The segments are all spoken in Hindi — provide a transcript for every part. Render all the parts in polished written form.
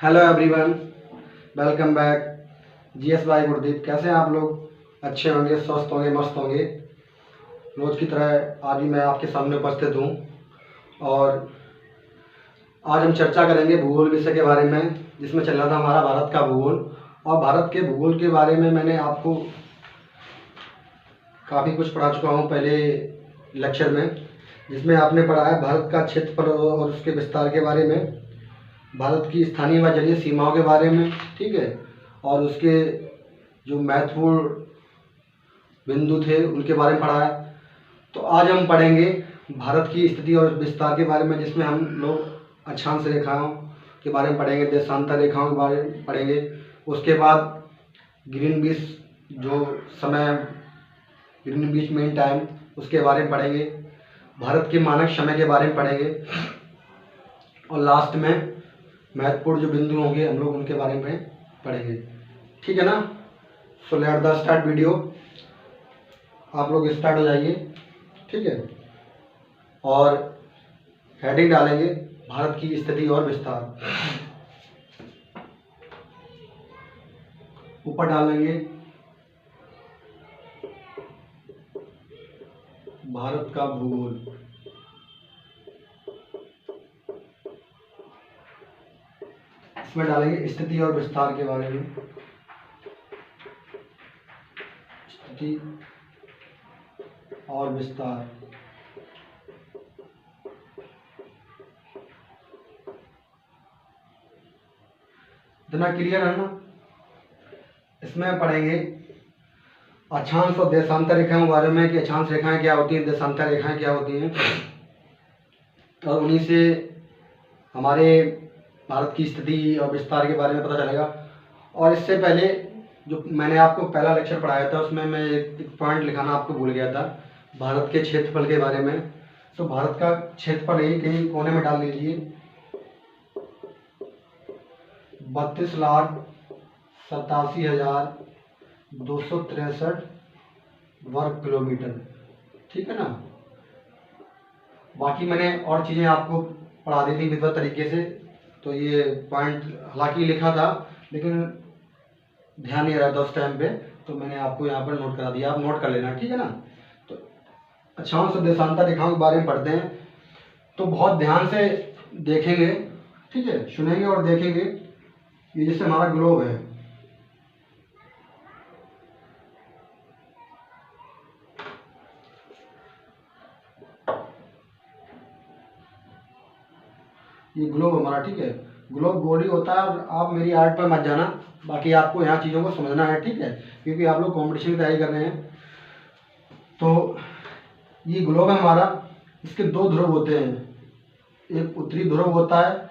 Hello everyone, welcome back. GS भाई गुरदीप, कैसे हैं आप लोग? अच्छे होंगे, स्वस्थ होंगे, मस्त होंगे। रोज़ की तरह आज भी मैं आपके सामने उपस्थित हूँ और आज हम चर्चा करेंगे भूगोल विषय के बारे में, जिसमें चल रहा था हमारा भारत का भूगोल। और भारत के भूगोल के बारे में मैंने आपको काफ़ी कुछ पढ़ा चुका हूँ पहले लेक्चर में, जिसमें आपने पढ़ा है भारत का क्षेत्रफल और उसके विस्तार के बारे में, भारत की स्थानीय व जलीय सीमाओं के बारे में, ठीक है, और उसके जो महत्वपूर्ण बिंदु थे उनके बारे में पढ़ा है। तो आज हम पढ़ेंगे भारत की स्थिति और विस्तार के बारे में, जिसमें हम लोग अक्षांश रेखाओं के बारे में पढ़ेंगे, देशांतर रेखाओं के बारे में पढ़ेंगे। उसके बाद ग्रीनविच जो समय, ग्रीनविच मीन टाइम, उसके बारे में पढ़ेंगे। भारत के मानक समय के बारे में पढ़ेंगे और लास्ट में महत्वपूर्ण जो बिंदु होंगे हम लोग उनके बारे में पढ़ेंगे। ठीक है ना? So let the start video. आप लोग स्टार्ट हो जाइए, ठीक है। और हेडिंग डालेंगे भारत की स्थिति और विस्तार, ऊपर डालेंगे भारत का भूगोल, इसमें डालेंगे स्थिति और विस्तार के बारे में, स्थिति और विस्तार। इतना क्लियर है ना? इसमें पढ़ेंगे अक्षांश और देशांतर रेखाओं के बारे में कि अक्षांश रेखाएं क्या होती हैं, देशांतर रेखाएं क्या होती हैं, और उन्हीं से हमारे भारत की स्थिति और विस्तार के बारे में पता चलेगा। और इससे पहले जो मैंने आपको पहला लेक्चर पढ़ाया था उसमें मैं एक पॉइंट लिखाना आपको भूल गया था, भारत के क्षेत्रफल के बारे में। तो भारत का क्षेत्रफल यही कहीं कोने में डाल लीजिए, 32,87,263 वर्ग किलोमीटर। ठीक है ना? बाकी मैंने और चीज़ें आपको पढ़ा दी थी विधिवत तरीके से, तो ये पॉइंट हालांकि लिखा था लेकिन ध्यान नहीं रहा था उस टाइम पे, तो मैंने आपको यहाँ पर नोट करा दिया, आप नोट कर लेना। ठीक है ना? तो अक्षांश और देशांतर रेखाओं के बारे में पढ़ते हैं, तो बहुत ध्यान से देखेंगे, ठीक है, सुनेंगे और देखेंगे। ये जैसे हमारा ग्लोब है, ये ग्लोब हमारा, ठीक है। ग्लोब गोल ही होता है, और आप मेरी आर्ट पर मत जाना, बाकी आपको यहाँ चीज़ों को समझना है, ठीक है, क्योंकि आप लोग कंपटीशन की तैयारी कर रहे हैं। तो ये ग्लोब है हमारा, इसके दो ध्रुव होते हैं, एक उत्तरी ध्रुव होता है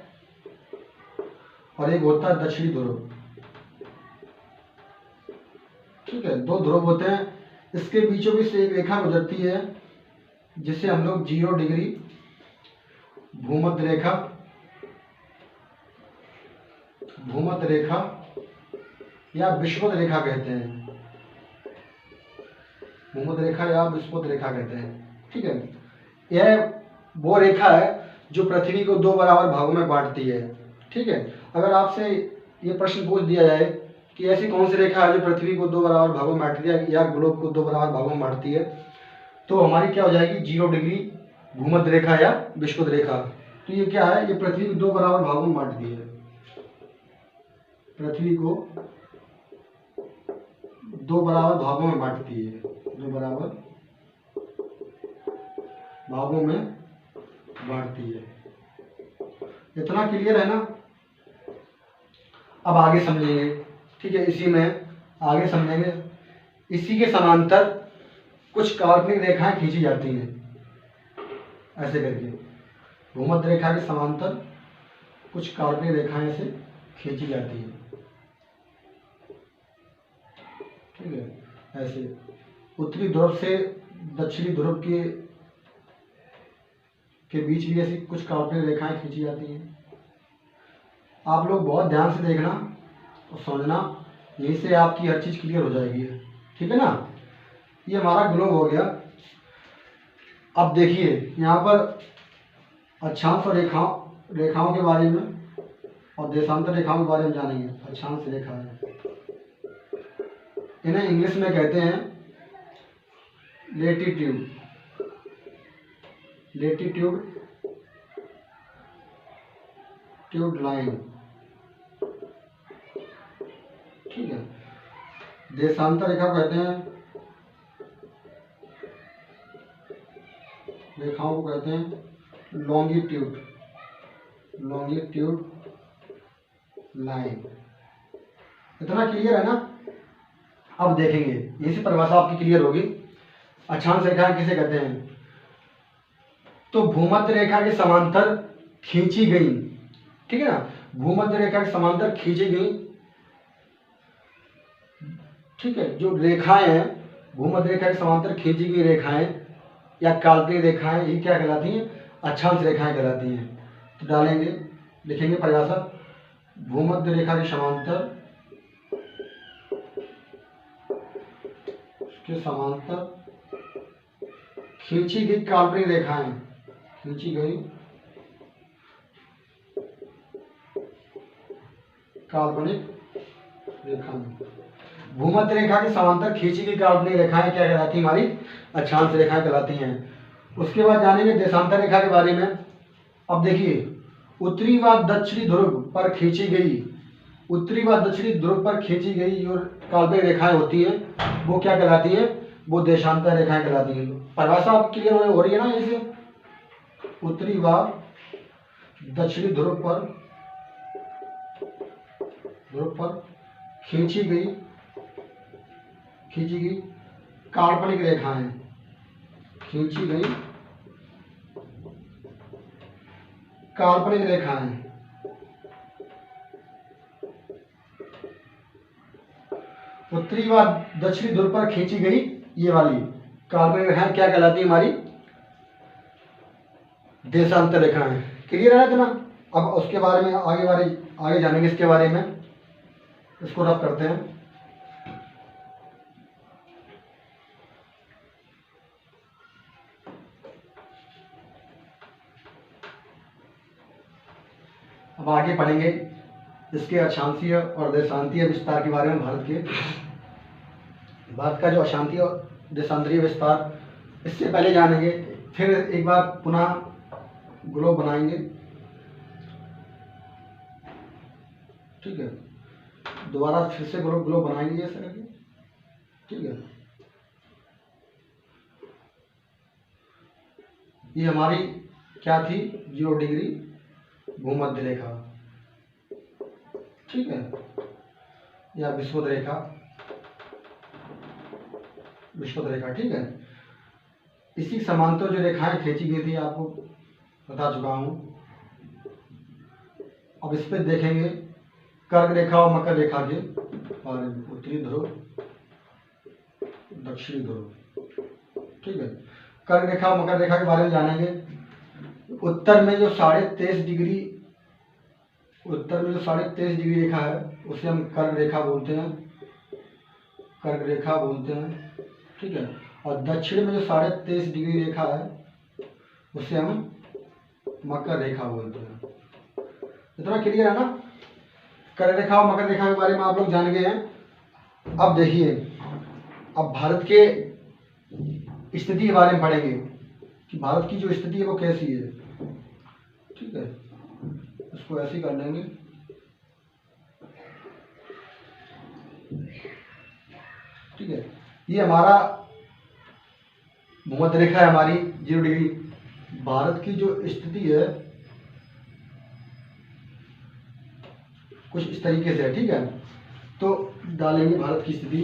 और एक होता है दक्षिणी ध्रुव। ठीक है, दो ध्रुव होते हैं। इसके बीचों बीच से एक रेखा गुजरती है जिसे हम लोग 0 डिग्री भूमध्य रेखा, भूमध्य रेखा या विषुवत रेखा कहते हैं, भूमध्य रेखा या विषुवत रेखा कहते हैं। ठीक है, यह वो रेखा है जो पृथ्वी को दो बराबर भागों में बांटती है। ठीक है, अगर आपसे ये प्रश्न पूछ दिया जाए कि ऐसी कौन सी रेखा है जो पृथ्वी को दो बराबर भागों में बांटती है या ग्लोब को दो बराबर भागों में बांटती है, तो हमारी क्या हो जाएगी? 0 डिग्री भूमध्य रेखा या विषुवत रेखा। तो ये क्या है? ये पृथ्वी को दो बराबर भागों में बांटती है, पृथ्वी को दो बराबर भागों में बांटती है, दो बराबर भागों में बांटती है। इतना क्लियर है ना? अब आगे समझेंगे, ठीक है, इसी में आगे समझेंगे। इसी के समांतर कुछ काल्पनिक रेखाएं खींची जाती हैं, ऐसे करके भूमध्य रेखा के समांतर कुछ काल्पनिक रेखाएं ऐसे खींची जाती हैं। ठीक है, ऐसे उत्तरी ध्रुव से दक्षिणी ध्रुव के बीच भी ऐसी कुछ काल्पनिक रेखाएं खींची जाती हैं। आप लोग बहुत ध्यान से देखना और समझना, यहीं से आपकी हर चीज़ क्लियर हो जाएगी। ठीक है ना? ये हमारा ग्लोब हो गया। अब देखिए यहाँ पर अक्षांश और रेखाओं के बारे में और देशांतर रेखाओं के बारे में जानेंगे। अक्षांश रेखा है, इन्हें इंग्लिश में कहते हैं लेटीट्यूड, लेटीट्यूड ट्यूड लाइन, ठीक है। देशांतर रेखा को कहते हैं, रेखाओं को कहते हैं लॉन्गिट्यूड, लॉन्गिट्यूड लाइन। इतना क्लियर है ना? अब देखेंगे, यही से परिभाषा आपकी क्लियर होगी। अक्षांश रेखाएं किसे कहते हैं? तो भूमध्य रेखा के समांतर खींची गई, ठीक है ना, भूमध्य रेखा के समांतर खींची गई, ठीक है, जो रेखाएं हैं भूमध्य रेखा के समांतर खींची गई रेखाएं या काल्पनिक रेखाएं, ये क्या कहलाती हैं? अक्षांश रेखाएं कहलाती हैं। तो डालेंगे, लिखेंगे परिभाषा, भूमध्य रेखा के समांतर खींची गई काल्पनिक रेखाएं, खींची गई काल्पनिक रेखाएं, भूमध्य रेखा के समांतर खींची गई काल्पनिक रेखाएं क्या कहलाती हैं? हमारी अक्षांश रेखाएं कहलाती हैं। उसके बाद जानेंगे देशांतर रेखा के बारे में। अब देखिए, उत्तरी व दक्षिणी ध्रुव पर खींची गई, उत्तरी व दक्षिणी ध्रुव पर खींची गई जो काल्पनिक रेखाएं होती हैं वो क्या कहलाती हैं? वो देशांतर रेखाएं कहलाती हैं। परिभाषा आप क्लियर हो रही है ना? इसे उत्तरी व दक्षिणी ध्रुव पर खींची गई काल्पनिक रेखाएं, खींची गई काल्पनिक रेखाएं, उत्तरी व दक्षिणी ध्रुव पर खींची गई ये वाली काल्पनिक रेखाएं क्या कहलाती है? हमारी देशांतर रेखाएं। क्लियर है इतना? अब उसके बारे में आगे जानेंगे इसके बारे में। इसको रब करते हैं। अब आगे पढ़ेंगे इसके अक्षांशीय और देशांतीय विस्तार के बारे में। भारत का जो अक्षांशीय और देशांतरीय विस्तार, इससे पहले जानेंगे, फिर एक बार पुनः ग्लोब बनाएंगे, ठीक है, दोबारा फिर से ग्लोब बनाएंगे ऐसे करके, ठीक है। ये हमारी क्या थी? 0 डिग्री भूमध्य रेखा, ठीक है, या विषुवत रेखा, ठीक है। इसी समांतर जो रेखाएं खींची गई थी आपको बता चुका हूं। अब इस पे देखेंगे कर्क रेखा और मकर रेखा के बारे में, उत्तरी ध्रुव दक्षिणी ध्रुव, ठीक है। कर्क रेखा और मकर रेखा के बारे में जानेंगे। उत्तर में जो 23.5 डिग्री, उत्तर में जो 23.5 डिग्री रेखा है उसे हम कर्क रेखा बोलते हैं, कर्क रेखा बोलते हैं, ठीक है। और दक्षिण में जो 23.5 डिग्री रेखा है उसे हम मकर रेखा बोलते हैं। इतना क्लियर है ना? कर्क रेखा और मकर रेखा के बारे में आप लोग जान गए हैं। अब देखिए, अब भारत के स्थिति के बारे में पढ़ेंगे कि भारत की जो स्थिति है वो कैसी है, ठीक है। इसको ऐसे ही कर लेंगे, ठीक है। ये हमारा भूमध्य रेखा है हमारी 0 डिग्री। भारत की जो स्थिति है कुछ इस तरीके से है, ठीक है। तो डालेंगे भारत की स्थिति,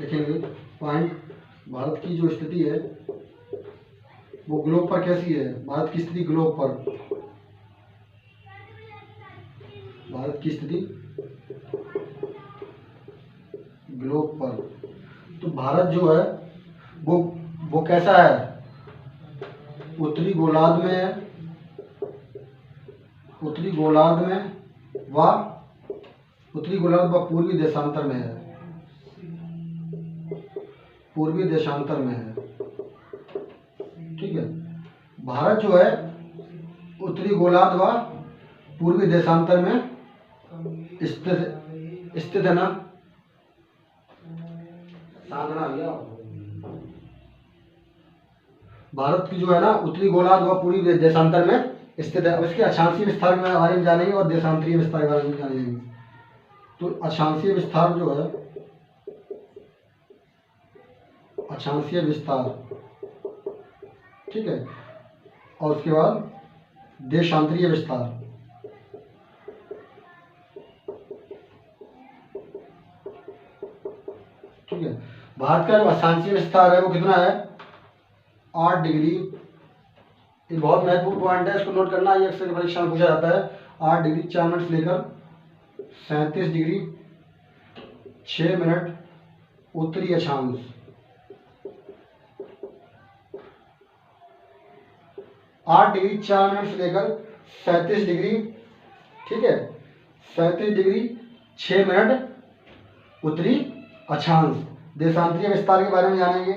देखेंगे पॉइंट, भारत की जो स्थिति है वो ग्लोब पर कैसी है? भारत की स्थिति ग्लोब पर, भारत की स्थिति ग्लोब पर। तो भारत जो है वो कैसा है? उत्तरी गोलार्ध में है, उत्तरी गोलार्ध में व पूर्वी देशांतर में है, पूर्वी देशांतर में है, ठीक है। भारत जो है उत्तरी गोलार्ध व पूर्वी देशांतर में स्थित है ना, साधना भैया। भारत की जो है ना उत्तरी गोलार्ध व पूर्वी देशांतर में स्थित है। अब इसके अक्षांशीय विस्तार के बारे में जानेंगे और देशांतरीय विस्तार के बारे में जानेंगे। तो अक्षांशीय विस्तार जो है, अक्षांशीय विस्तार, ठीक है, और उसके बाद देशांतरीय विस्तार। ठीक है, भारत का जो अक्षांशीय विस्तार है वो कितना है, 8 डिग्री। ये बहुत महत्वपूर्ण पॉइंट है, इसको नोट करना, ये अक्सर परीक्षा में पूछा जाता है। 8 डिग्री 4 मिनट से लेकर 37 डिग्री 6 मिनट उत्तरी अक्षांश। 8 डिग्री 4 मिनट से लेकर 37 डिग्री, ठीक है, 37 डिग्री 6 मिनट उत्तरी अक्षांश। देशांतरीय विस्तार के बारे में जानेंगे।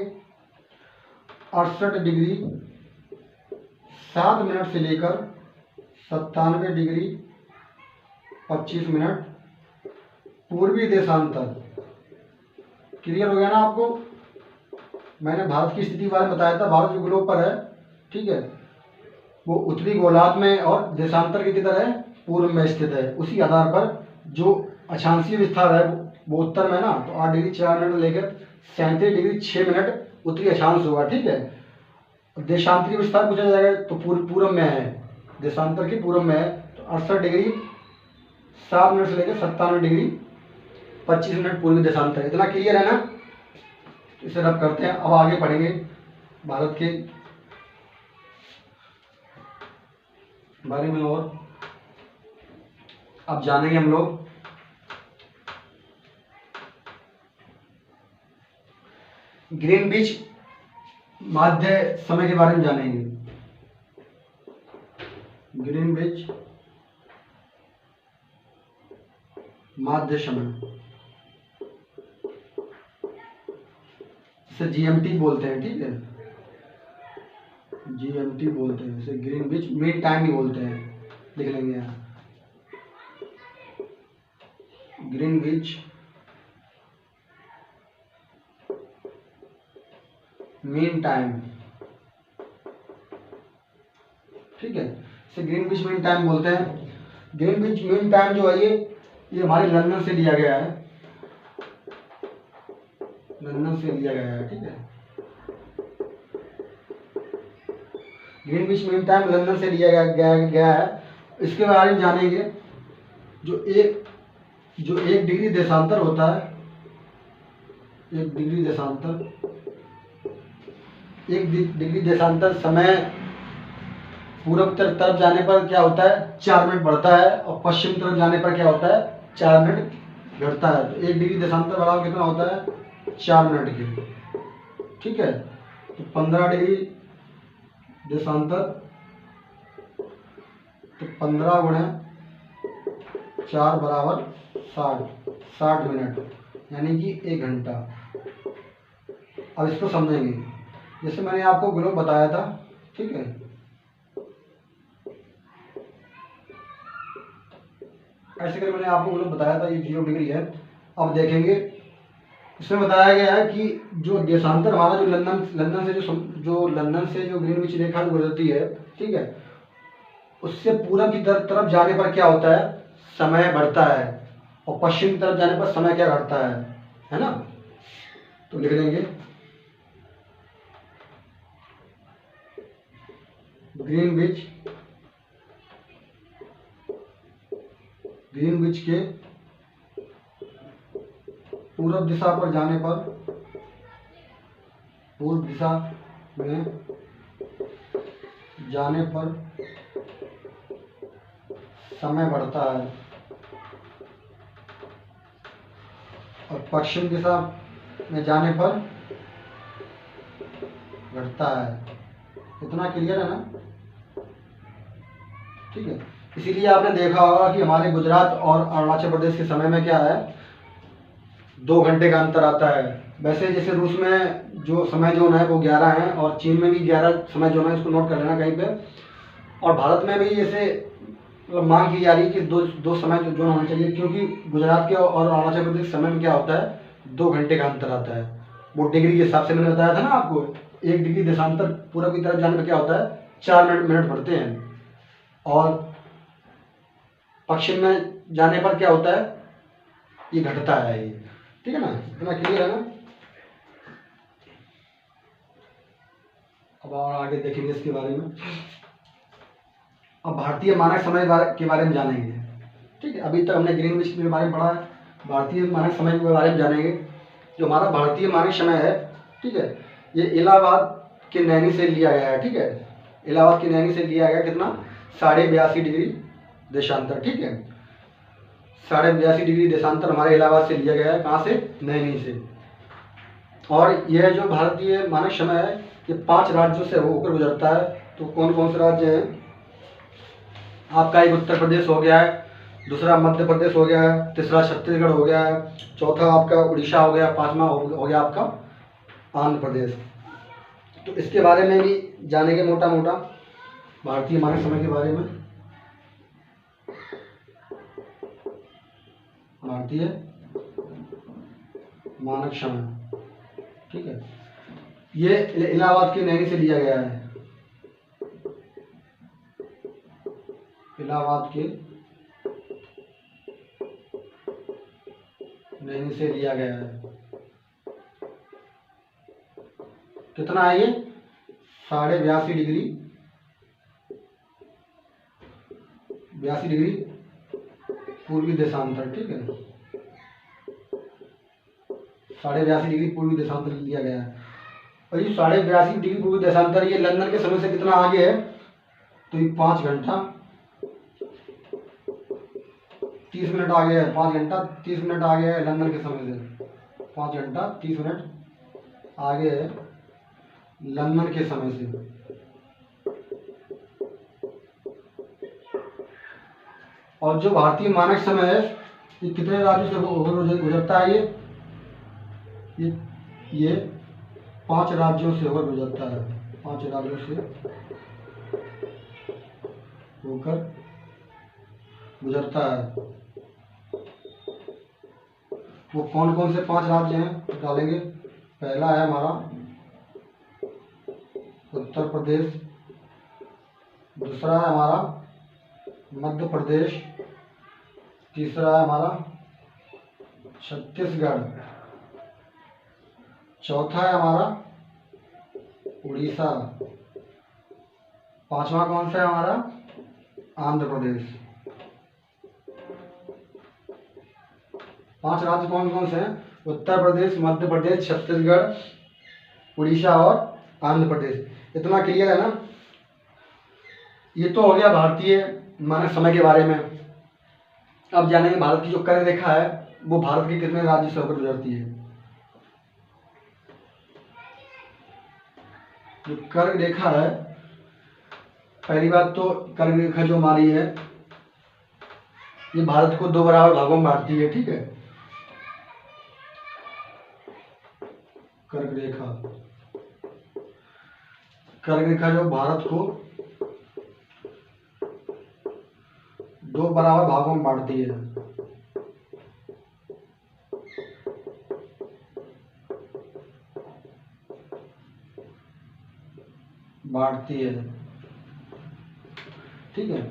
68 डिग्री 7 मिनट से लेकर 97 डिग्री 25 मिनट पूर्वी देशांतर। क्लियर हो गया ना आपको? मैंने भारत की स्थिति के बारे में बताया था। भारत जो ग्लोब पर है, ठीक है, वो उत्तरी गोलार्ध में और देशांतर की किधर है, पूर्व में स्थित है। उसी आधार पर जो अक्षांशीय विस्तार है वो उत्तर में ना, तो 8 डिग्री 4 मिनट लेकर 37 डिग्री 6 मिनट उत्तरी अक्षांश होगा। ठीक है, देशांतरीय विस्तार पूछा जाएगा तो पूर्व में है, देशांतर के पूर्व में है, तो 68 डिग्री 7 मिनट से लेकर 97 डिग्री 25 मिनट पूर्वी देशांतर। इतना क्लियर है ना? इसे रब करते हैं। अब आगे पढ़ेंगे भारत के बारे में और अब जानेंगे हम लोग ग्रीनविच माध्य समय के बारे में जानेंगे। ग्रीनविच माध्य समय, इसे जीएमटी बोलते हैं। ठीक है, जीएमटी बोलते हैं इसे, ग्रीनविच मीन टाइम भी बोलते हैं। लिख लेंगे यहाँ, ग्रीनविच मीन टाइम। ठीक है, इसे ग्रीनविच मीन टाइम बोलते हैं। ग्रीनविच मीन टाइम जो है ये हमारे लंदन से लिया गया है, लंदन से लिया गया है। ठीक है, ग्रीनविच मीन टाइम लंदन से लिया गया है। इसके बारे में जानेंगे। जो एक डिग्री देशांतर होता है, एक डिग्री देशांतर समय पूर्व तरफ जाने पर क्या होता है, 4 मिनट बढ़ता है, और पश्चिम तरफ जाने पर क्या होता है, 4 मिनट घटता है। तो 1 डिग्री देशांतर बढ़ाव कितना होता है, 4 मिनट की। ठीक है, तो 15 डिग्री देशांतर, तो 15 गुणे 4 बराबर 60 मिनट, यानी कि 1 घंटा। अब इसको समझेंगे। जैसे मैंने आपको ग्लोब बताया था, ठीक है, ऐसे करके मैंने आपको ग्लोब बताया था, ये 0 डिग्री है। अब देखेंगे, इसमें बताया गया है कि जो देशांतर हमारा जो लंदन से जो ग्रीनविच रेखा गुजरती है, ठीक है, उससे पूरब की तरफ जाने पर क्या होता है, समय बढ़ता है, और पश्चिम तरफ जाने पर समय क्या घटता है ना? तो लिख देंगे ग्रीनविच के पूर्व दिशा पर जाने पर, पूर्व दिशा में जाने पर समय बढ़ता है, और पश्चिम दिशा में जाने पर घटता है। इतना क्लियर है ना? ठीक है, इसीलिए आपने देखा होगा कि हमारे गुजरात और अरुणाचल प्रदेश के समय में क्या है, 2 घंटे का अंतर आता है। वैसे जैसे रूस में जो समय जोन है वो 11 है, और चीन में भी 11 समय जोन है, इसको नोट कर लेना कहीं पे। और भारत में भी जैसे मतलब मांग की जा रही है कि दो दो समय जो जोन होना चाहिए, क्योंकि गुजरात के और अरुणाचल प्रदेश समय में क्या होता है, 2 घंटे का अंतर आता है। वो डिग्री के हिसाब से मैंने बताया था ना आपको, 1 डिग्री देशांतर पूरब की तरफ जाने में क्या होता है, 4 मिनट बढ़ते हैं, और पश्चिम में जाने पर क्या होता है, ये घटता है ये। ठीक है ना, इतना क्लियर है ना। अब और आगे देखेंगे इसके बारे में। अब भारतीय मानक समय के बारे में जानेंगे। ठीक है, अभी तक हमने ग्रीनविच के बारे में पढ़ा है, भारतीय मानक समय के बारे में जानेंगे। जो हमारा भारतीय मानक समय है, ठीक है, ये इलाहाबाद के नैनी से लिया गया है। ठीक है, इलाहाबाद के नैनी से लिया गया, कितना, 82.5 डिग्री देशांतर। ठीक है, 82.5 डिग्री देशांतर हमारे इलाहाबाद से लिया गया है। कहाँ से, नैनी से। और यह जो भारतीय मानक समय है, ये 5 राज्यों से होकर गुजरता है। तो कौन कौन से राज्य हैं, आपका एक उत्तर प्रदेश हो गया है, दूसरा मध्य प्रदेश हो गया है, तीसरा छत्तीसगढ़ हो गया है, चौथा आपका उड़ीसा हो गया, पांचवा हो गया आपका आंध्र प्रदेश। तो इसके बारे में भी जानेंगे मोटा मोटा, भारतीय मानक समय के बारे में। भारतीय मानक समय, ठीक है, ये इलाहाबाद के नैनी से लिया गया है। इलाहाबाद के नैनी से लिया गया है। कितना है ये, 82.5 डिग्री, 82 डिग्री पूर्वी देशांतर। ठीक है, 82.5 डिग्री पूर्वी देशांतर लिया गया है। और ये 82.5 डिग्री पूर्वी देशांतर ये लंदन के समय से कितना आगे है, तो ये 5 घंटा 30 मिनट आगे है। 5 घंटा 30 मिनट आगे है लंदन के समय से। 5 घंटा 30 मिनट आगे है लंदन के समय से। और जो भारतीय मानक समय है, ये कितने राज्यों से होकर गुजरता है, ये 5 राज्यों से होकर गुजरता है। 5 राज्यों से होकर गुजरता है। वो कौन कौन से 5 राज्य हैं डालेंगे। पहला है हमारा उत्तर प्रदेश, दूसरा है हमारा मध्य प्रदेश, तीसरा है हमारा छत्तीसगढ़, चौथा है हमारा उड़ीसा, पांचवा कौन सा है हमारा, आंध्र प्रदेश। 5 राज्य कौन कौन से हैं, उत्तर प्रदेश, मध्य प्रदेश, छत्तीसगढ़, उड़ीसा और आंध्र प्रदेश। इतना क्लियर है ना। ये तो हो गया भारतीय मानक समय के बारे में। अब जानेंगे भारत की जो कर्क रेखा है, वो भारत के कितने राज्य से होकर गुजरती है। जो कर्क रेखा है, पहली बात तो कर्क रेखा जो हमारी है, ये भारत को 2 बराबर भागों में बांटती है। ठीक है, कर्क रेखा, कर्क रेखा जो भारत को 2 बराबर भागों में बांटती है। ठीक है,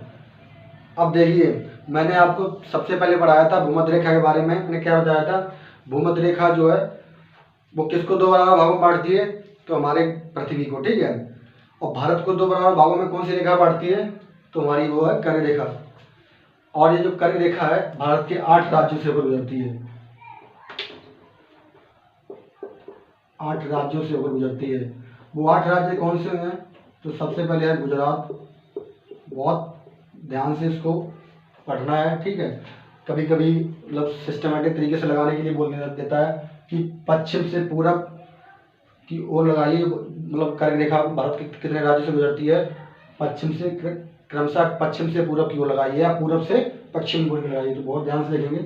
अब देखिए, मैंने आपको सबसे पहले पढ़ाया था भूमध्य रेखा के बारे में। मैंने क्या बताया था, भूमध्य रेखा जो है वो किसको 2 बराबर भागों में बांटती है, तो हमारे पृथ्वी को। ठीक है, और भारत को 2 बराबर भागों में कौन सी रेखा बांटती है, तो हमारी वो है कर्क रेखा। और ये जो कर्क रेखा है भारत के 8 राज्यों से होकर गुजरती है। 8 राज्यों से होकर गुजरती है। वो 8 राज्य कौन से हैं, तो सबसे पहले है गुजरात। बहुत ध्यान से इसको पढ़ना है। ठीक है, कभी कभी मतलब सिस्टमेटिक तरीके से लगाने के लिए बोल देता है कि पश्चिम से पूरब की ओर लगाइए। मतलब कर्क रेखा भारत के कितने राज्यों से गुजरती है, पश्चिम से क्रमशः पश्चिम से पूरब की ओर लगाइए या पूरब से पश्चिम की ओर लगाइए। तो बहुत ध्यान से देखेंगे,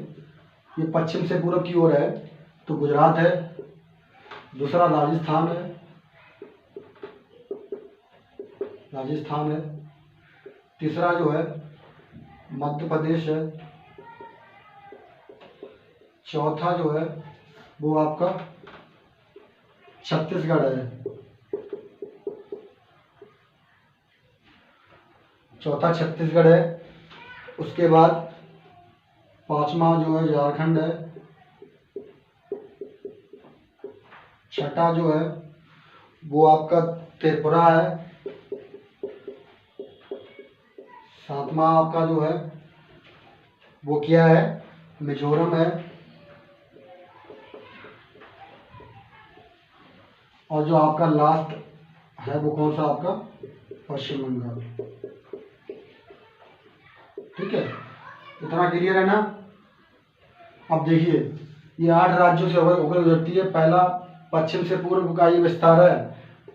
ये पश्चिम से पूरब की ओर है तो गुजरात है, दूसरा राजस्थान है, तीसरा जो है मध्य प्रदेश है। चौथा जो है वो आपका छत्तीसगढ़ है। चौथा छत्तीसगढ़ है। उसके बाद पांचवा जो है झारखंड है। छठा जो है वो आपका त्रिपुरा है। सातवां आपका जो है वो क्या है, मिजोरम है। और जो आपका लास्ट है वो कौन सा आपका, पश्चिम बंगाल। ठीक है, इतना क्लियर है ना। अब देखिए ये 8 राज्यों से होकर गुजरती है। पहला पश्चिम से पूर्व का ये विस्तार है।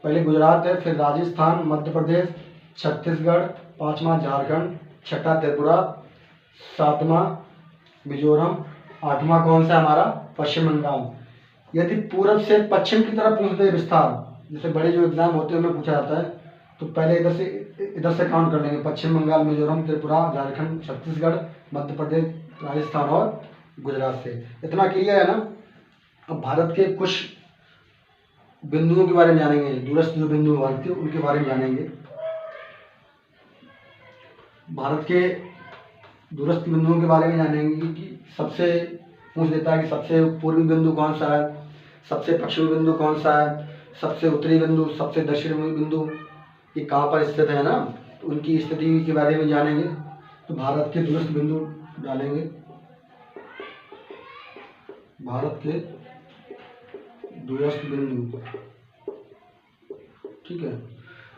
पहले गुजरात है, फिर राजस्थान, मध्य प्रदेश, छत्तीसगढ़, पांचवा झारखंड, छठा त्रिपुरा, सातवां मिजोरम, आठवां कौन सा हमारा, पश्चिम बंगाल। यदि पूर्व से पश्चिम की तरफ पूछते हैं विस्तार, जैसे बड़े जो एग्जाम होते हैं उनमें पूछा जाता है, तो पहले इधर से काउंट कर लेंगे, पश्चिम बंगाल, मिजोरम, त्रिपुरा, झारखंड, छत्तीसगढ़, मध्य प्रदेश, राजस्थान और गुजरात से। इतना क्लियर है ना। अब भारत के कुछ बिंदुओं के बारे में जानेंगे, दूरस्थ जो बिंदु भारत के उनके बारे में जानेंगे। भारत के दूरस्थ बिंदुओं के बारे में जानेंगे कि सबसे पूछ देता है कि सबसे पूर्वी बिंदु कौन सा है, सबसे पश्चिमी बिंदु कौन सा है, सबसे उत्तरी बिंदु, सबसे दक्षिणी बिंदु, ये कहाँ पर स्थित है ना, तो उनकी स्थिति के बारे में जानेंगे। तो भारत के दूरस्थ बिंदु डालेंगे, भारत के दूरस्थ बिंदु। ठीक है,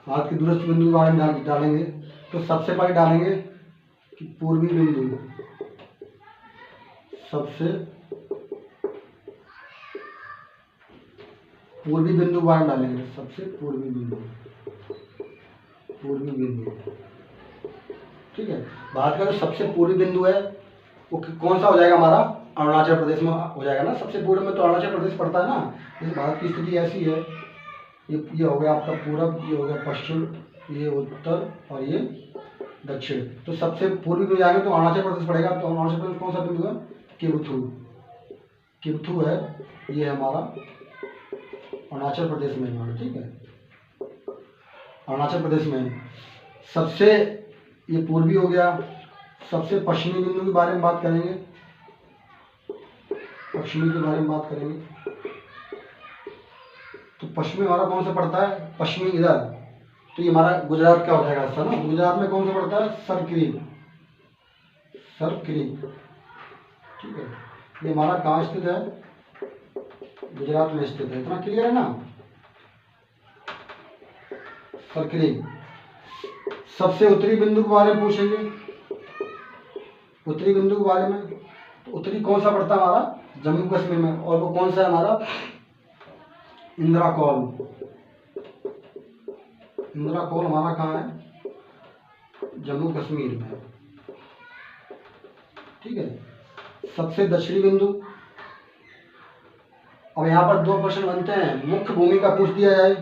भारत के दूरस्थ बिंदु के बारे में डालेंगे। तो सबसे पहले डालेंगे कि पूर्वी बिंदु, सबसे पूर्वी बिंदु बारे में डालेंगे, सबसे पूर्वी बिंदु, पूर्वी बिंदु। ठीक है, भारत का जो सबसे पूर्वी बिंदु है वो कौन सा हो जाएगा हमारा, अरुणाचल प्रदेश में हो जाएगा ना। सबसे पूर्व में तो अरुणाचल प्रदेश पड़ता है ना। जैसे भारत की स्थिति ऐसी है, ये हो गया आपका पूरब, ये हो गया पश्चिम, ये उत्तर और ये दक्षिण। तो सबसे पूर्वी में जाएंगे तो अरुणाचल प्रदेश पड़ेगा। तो अरुणाचल प्रदेश कौन सा बिंदु है, किबथू, किबथू है, ये हमारा अरुणाचल प्रदेश में हमारा। ठीक है, अरुणाचल प्रदेश में सबसे ये पूर्वी हो गया। सबसे पश्चिमी बिंदु के बारे में बात करेंगे, पश्चिमी के बारे में बात करेंगे। तो पश्चिमी हमारा कौन सा पड़ता है, पश्चिमी इधर, तो ये हमारा गुजरात का हो जाएगा ऐसा ना। गुजरात में कौन सा पड़ता है, सरक्रीक, सरक्रीक। ठीक है, ये हमारा कहाँ स्थित है, गुजरात में स्थित है। इतना क्लियर है ना। सरक्रीक। सबसे उत्तरी बिंदु के बारे में पूछेंगे, उत्तरी बिंदु के बारे में। तो उत्तरी कौन सा पड़ता है हमारा, जम्मू कश्मीर में, और वो कौन सा है हमारा, इंदिरा कौल। इंदिरा कौल हमारा कहाँ है, जम्मू कश्मीर में। ठीक है, सबसे दक्षिणी बिंदु। अब यहाँ पर 2 प्रश्न बनते हैं, मुख्य भूमि का पूछ दिया जाए,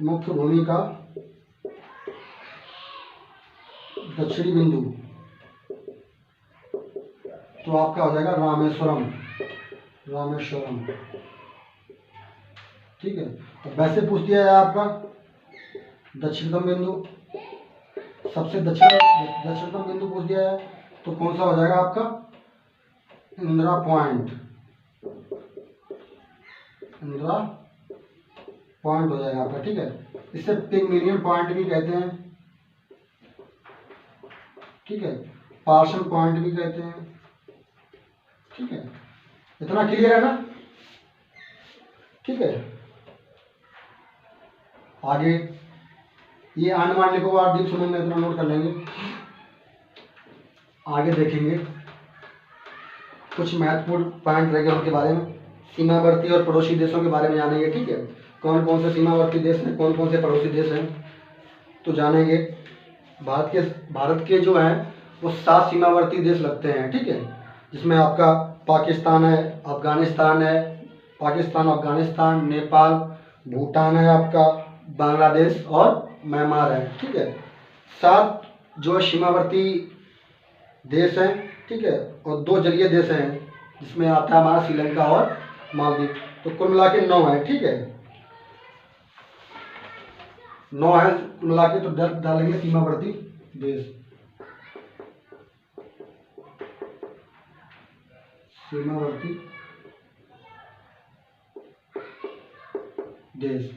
मुख्य भूमि का दक्षिणी बिंदु, तो आपका हो जाएगा रामेश्वरम, रामेश्वरम। ठीक है, तो वैसे पूछ दिया है आपका दक्षिणतम बिंदु, सबसे दक्षिणतम बिंदु पूछ दिया है, तो कौन सा हो जाएगा आपका, इंदिरा पॉइंट, इंदिरा पॉइंट हो जाएगा आपका। ठीक है, इसे पिगमेलियन पॉइंट भी कहते हैं। ठीक है, पार्सन पॉइंट भी कहते हैं। ठीक है, इतना क्लियर है ना। ठीक है, आगे ये अंडमान निकोबार द्वीप समूह में, इतना नोट कर लेंगे। आगे देखेंगे कुछ महत्वपूर्ण पॉइंट रहेंगे उनके बारे में। सीमावर्ती और पड़ोसी देशों के बारे में जानेंगे। ठीक है, कौन कौन से सीमावर्ती देश हैं, कौन कौन से पड़ोसी देश हैं, तो जानेंगे। भारत के जो हैं वो 7 सीमावर्ती देश लगते हैं। ठीक है, जिसमें आपका पाकिस्तान है, अफगानिस्तान है, पाकिस्तान, अफगानिस्तान, नेपाल, भूटान है आपका, बांग्लादेश और म्यांमार है। ठीक है, 7 जो सीमावर्ती देश हैं, ठीक है, और 2 जलीय देश हैं जिसमें आता है हमारा श्रीलंका और मालदीव। तो कुल मिला के 9 है, ठीक है, 9 है कुल मिला के। तो डालेंगे सीमावर्ती देश, सीमावर्ती देश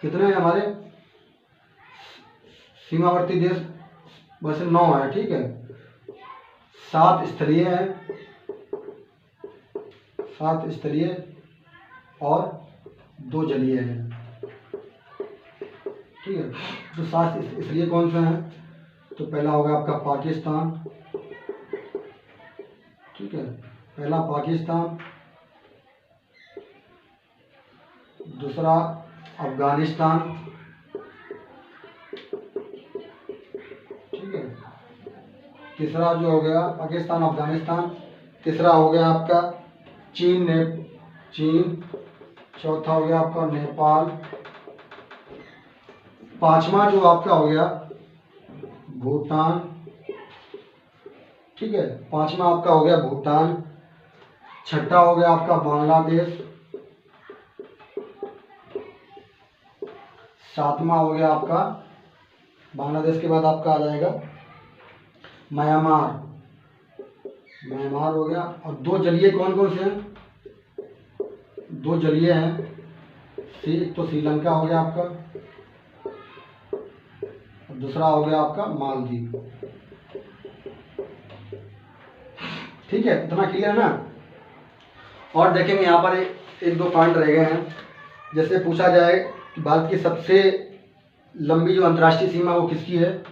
कितने हैं हमारे सीमावर्ती देश? वैसे 9 है, ठीक है, 7 स्थलीय हैं, 7 स्थलीय और 2 जलीय हैं, ठीक है। तो 7 स्थलीय कौन से हैं? तो पहला होगा आपका पाकिस्तान, ठीक है, पहला पाकिस्तान, दूसरा अफगानिस्तान, ठीक है, तीसरा जो हो गया पाकिस्तान अफगानिस्तान, तीसरा हो गया आपका चीन, चौथा हो गया आपका नेपाल, पांचवा जो आपका हो गया भूटान, ठीक है, पांचवा आपका हो गया भूटान, छठा हो गया आपका बांग्लादेश, सातवां हो गया आपका, बांग्लादेश के बाद आपका आ जाएगा म्यांमार, म्यांमार हो गया। और 2 जलीय कौन कौन से हैं? 2 जलीय हैं, तो श्रीलंका हो गया आपका, और दूसरा हो गया आपका मालदीव, ठीक है, इतना क्लियर है ना। और देखेंगे यहाँ पर एक 2 पॉइंट रह गए हैं। जैसे पूछा जाए कि भारत की सबसे लंबी जो अंतर्राष्ट्रीय सीमा वो किसकी है?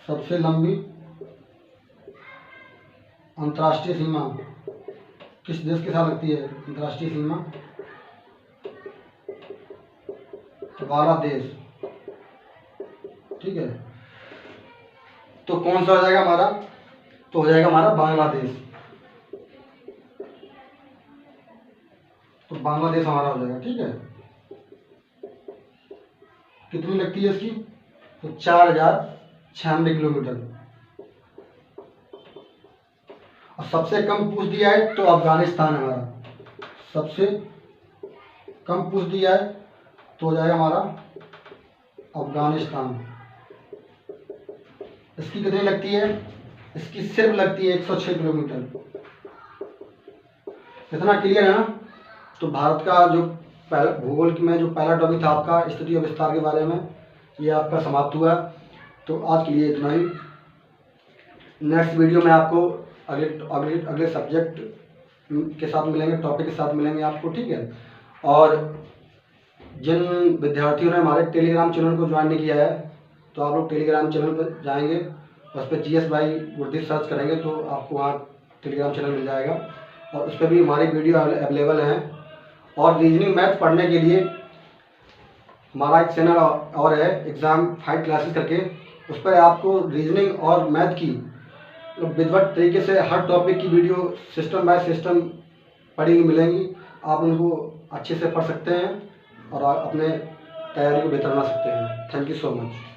सबसे लंबी अंतर्राष्ट्रीय सीमा किस देश के साथ लगती है? अंतर्राष्ट्रीय सीमा बांग्लादेश, ठीक है। तो कौन सा हो जाएगा हमारा? तो हो जाएगा हमारा बांग्लादेश, तो बांग्लादेश हमारा हो जाएगा, ठीक है। कितनी लगती है इसकी? तो 4096 किलोमीटर। और सबसे कम पूछ दिया है तो अफगानिस्तान है हमारा, सबसे कम पूछ दिया है तो हो जाएगा हमारा अफगानिस्तान। इसकी कितनी लगती है? इसकी सिर्फ लगती है 106 किलोमीटर। इतना क्लियर है ना? तो भारत का जो पहला भूगोल में जो पहला टॉपिक था आपका स्थिति और विस्तार के बारे में, ये आपका समाप्त हुआ। तो आज के लिए इतना ही। नेक्स्ट वीडियो में आपको अगले सब्जेक्ट के साथ मिलेंगे, टॉपिक के साथ मिलेंगे आपको, ठीक है। और जिन विद्यार्थियों ने हमारे टेलीग्राम चैनल को ज्वाइन नहीं किया है तो आप लोग टेलीग्राम चैनल पर जाएंगे, उस पर GS भाई गुरदीप सर्च करेंगे तो आपको वहाँ टेलीग्राम चैनल मिल जाएगा और उस पर भी हमारी वीडियो अवेलेबल हैं। और रीजनिंग मैथ पढ़ने के लिए हमारा एक चैनल और है एग्ज़ाम 5 क्लासेस करके, उस पर आपको रीजनिंग और मैथ की विधिवत तरीके से हर टॉपिक की वीडियो सिस्टम बाय सिस्टम पढ़ी हुई मिलेंगी। आप उनको अच्छे से पढ़ सकते हैं और अपने तैयारी को बेहतर बना सकते हैं। Thank you so much.